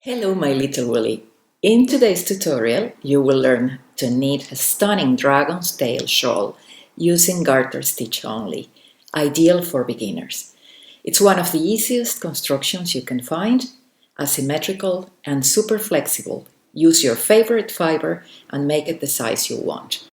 Hello my little woolly. In today's tutorial you will learn to knit a stunning dragon's tail shawl using garter stitch only, ideal for beginners. It's one of the easiest constructions you can find, asymmetrical and super flexible. Use your favorite fiber and make it the size you want.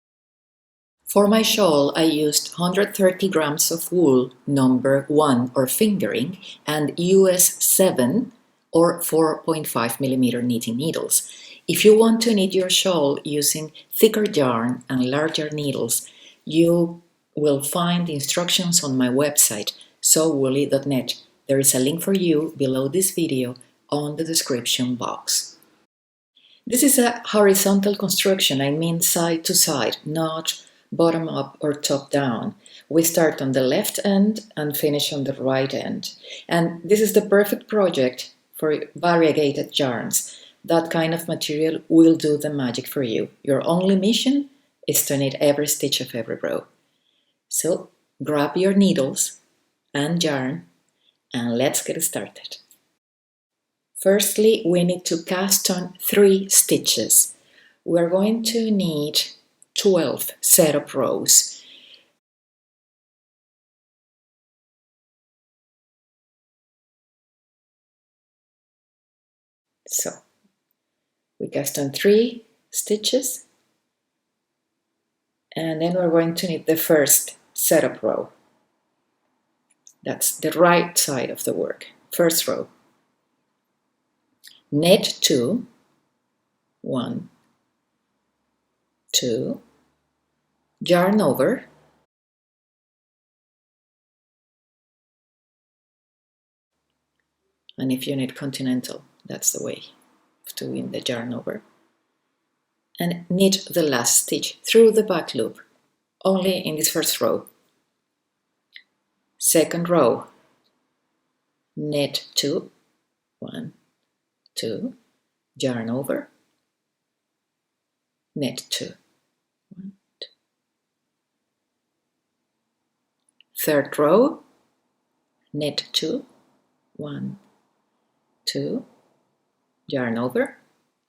For my shawl I used 130 grams of wool number 1 or fingering and US 7 or 4.5 millimeter knitting needles. If you want to knit your shawl using thicker yarn and larger needles, you will find instructions on my website sewwoolly.net. There is a link for you below this video on the description box. This is a horizontal construction, I mean side to side, not bottom up or top down. We start on the left end and finish on the right end. And this is the perfect project for variegated yarns. That kind of material will do the magic for you. Your only mission is to knit every stitch of every row. So grab your needles and yarn and let's get started. Firstly, we need to cast on 3 stitches. We're going to knit 12 setup rows. So we cast on 3 stitches and then we're going to knit the first setup row. That's the right side of the work. First row. Knit 2, 1, 2, yarn over, and if you knit continental, that's the way to win the yarn over, and knit the last stitch through the back loop, only in this first row. Second row, knit 2, 1, 2, yarn over, knit 2, 1, 2. Third row, knit 2, 1, 2, yarn over,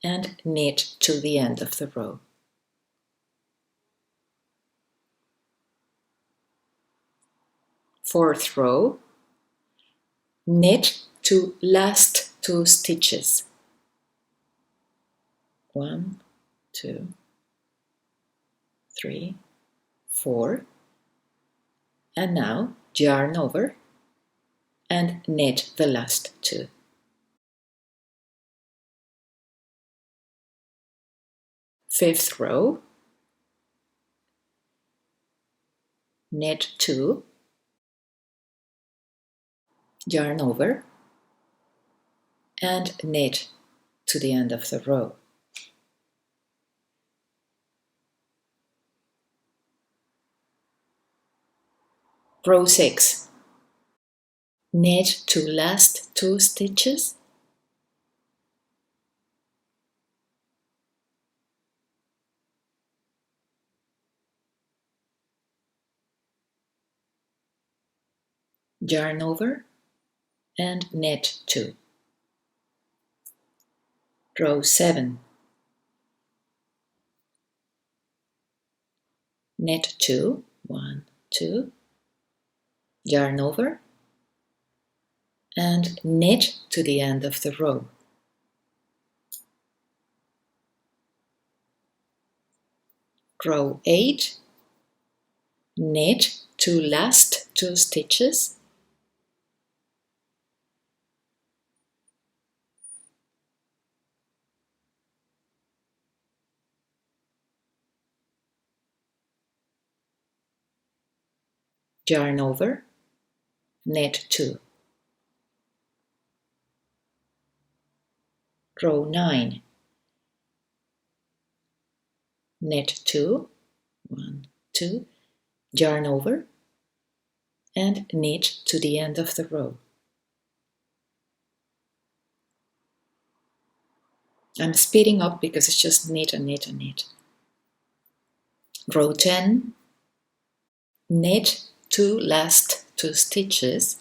and knit to the end of the row. Fourth row, knit to last 2 stitches. 1, 2, 3, 4, and now yarn over and knit the last 2. Fifth row, knit 2, yarn over and knit to the end of the row. Row 6, knit to last 2 stitches, yarn over and knit 2. Row 7, knit 2, 1, 2, yarn over and knit to the end of the row. Row 8, knit to last 2 stitches, yarn over, knit 2. Row 9, knit 2, 1, 2, yarn over and knit to the end of the row. I'm speeding up because it's just knit and knit and knit. Row 10, knit to last 2 stitches,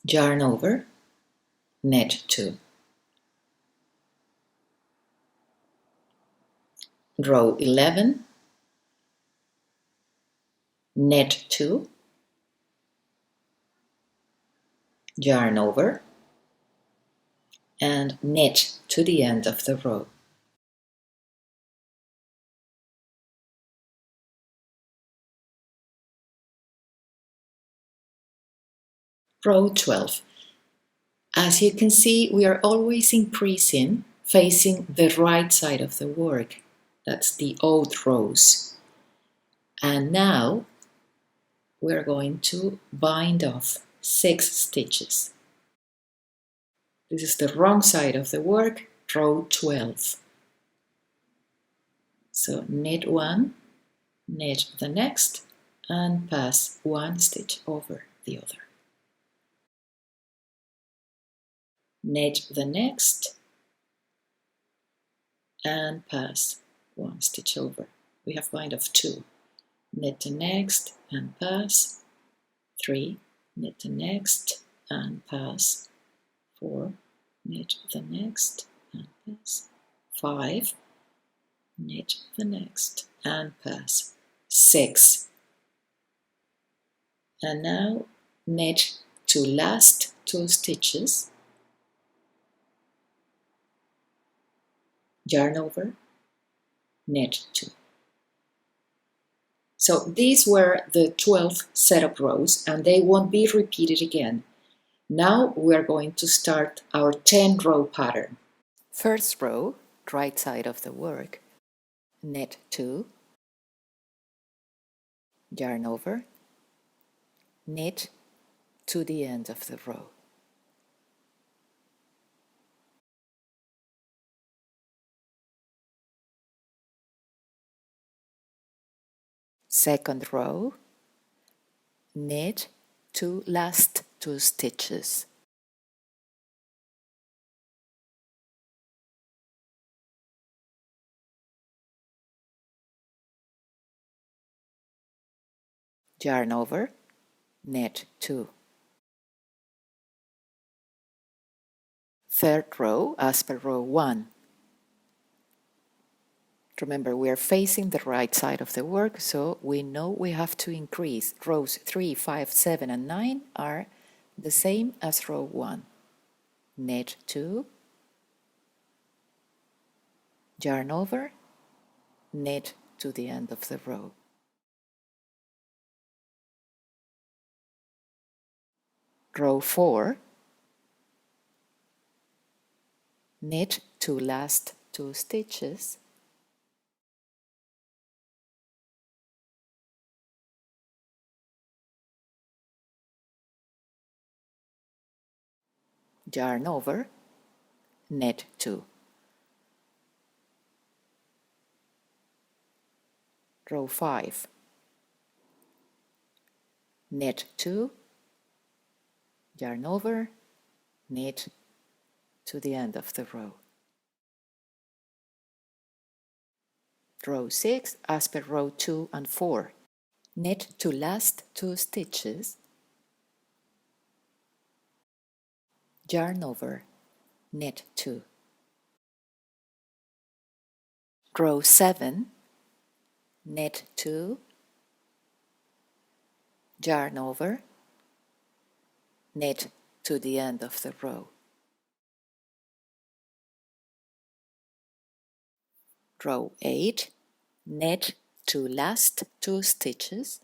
yarn over, knit 2. Row 11, knit 2, yarn over, and knit to the end of the row. Row 12. As you can see, we are always increasing facing the right side of the work. That's the odd rows. And now we're going to bind off 6 stitches. This is the wrong side of the work, row 12. So knit 1, knit the next, and pass 1 stitch over the other. Knit the next, and pass 1 stitch over. We have bind of 2. Knit the next and pass 3, knit the next and pass 4, knit the next and pass 5, knit the next and pass 6. And now knit to last 2 stitches, yarn over, knit 2. So these were the 12 setup rows, and they won't be repeated again. Now we're going to start our 10-row pattern. First row, right side of the work, knit 2, yarn over, knit to the end of the row. Second row, knit to last 2 stitches. Yarn over, knit 2. Third row, as per row 1. Remember, we are facing the right side of the work, so we know we have to increase. Rows 3, 5, 7, and 9 are the same as row 1. Knit 2, yarn over, knit to the end of the row. Row 4, knit to last 2 stitches, yarn over, knit 2. Row 5, knit 2, yarn over, knit to the end of the row. Row 6, as per row 2 and 4. Knit to last 2 stitches, yarn over, knit 2. Row 7, knit 2, yarn over, knit to the end of the row. Row 8, knit to last 2 stitches,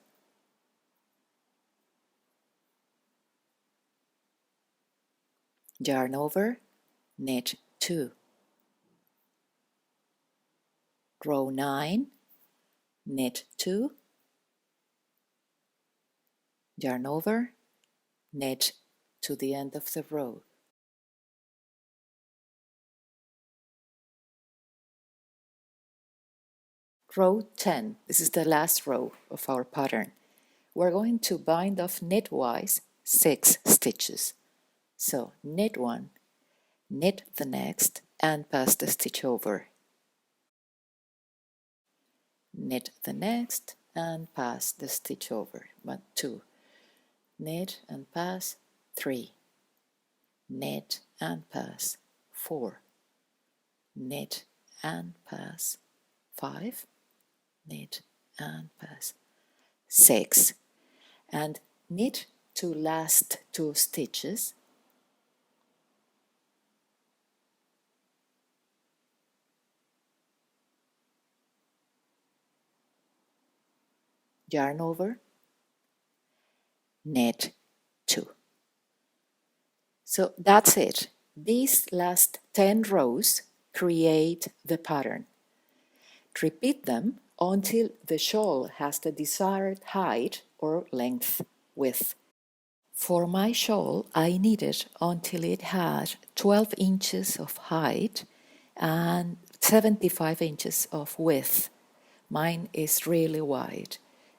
yarn over, knit 2. Row 9, knit 2, yarn over, knit to the end of the row. Row 10, this is the last row of our pattern. We're going to bind off knitwise 6 stitches. So knit 1, knit the next, and pass the stitch over. Knit the next and pass the stitch over, but 2. Knit and pass 3. knit and pass, 4, knit and pass, 5, knit and pass, 6, and knit to last 2 stitches, yarn over, knit 2. So that's it. These last 10 rows create the pattern. Repeat them until the shawl has the desired height or length width. For my shawl, I knitted until it had 12 inches of height and 75 inches of width. Mine is really wide.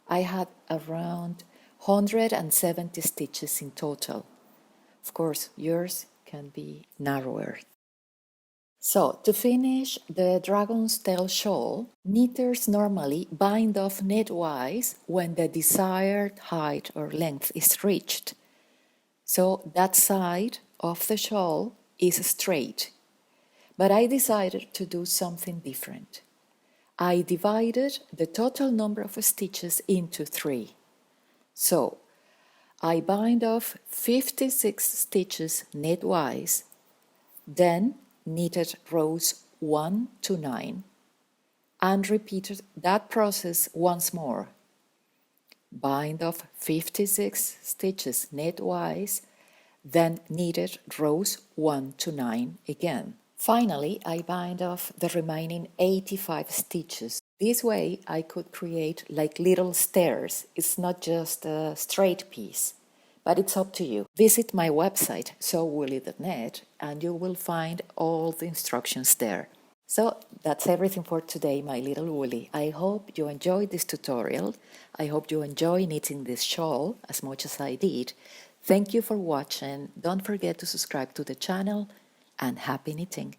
I had around 170 stitches in total. Of course, yours can be narrower. So, to finish the dragon's tail shawl, knitters normally bind off knitwise when the desired height or length is reached. So that side of the shawl is straight. But I decided to do something different. I divided the total number of stitches into 3. So I bind off 56 stitches knitwise, then knitted rows 1 to 9 and repeated that process once more. Bind off 56 stitches knitwise, then knitted rows 1 to 9 again. Finally, I bind off the remaining 85 stitches. This way I could create like little stairs. It's not just a straight piece, but it's up to you. Visit my website, sewwoolly.net, and you will find all the instructions there. So that's everything for today, my little woolly. I hope you enjoyed this tutorial. I hope you enjoy knitting this shawl as much as I did. Thank you for watching. Don't forget to subscribe to the channel, and happy knitting!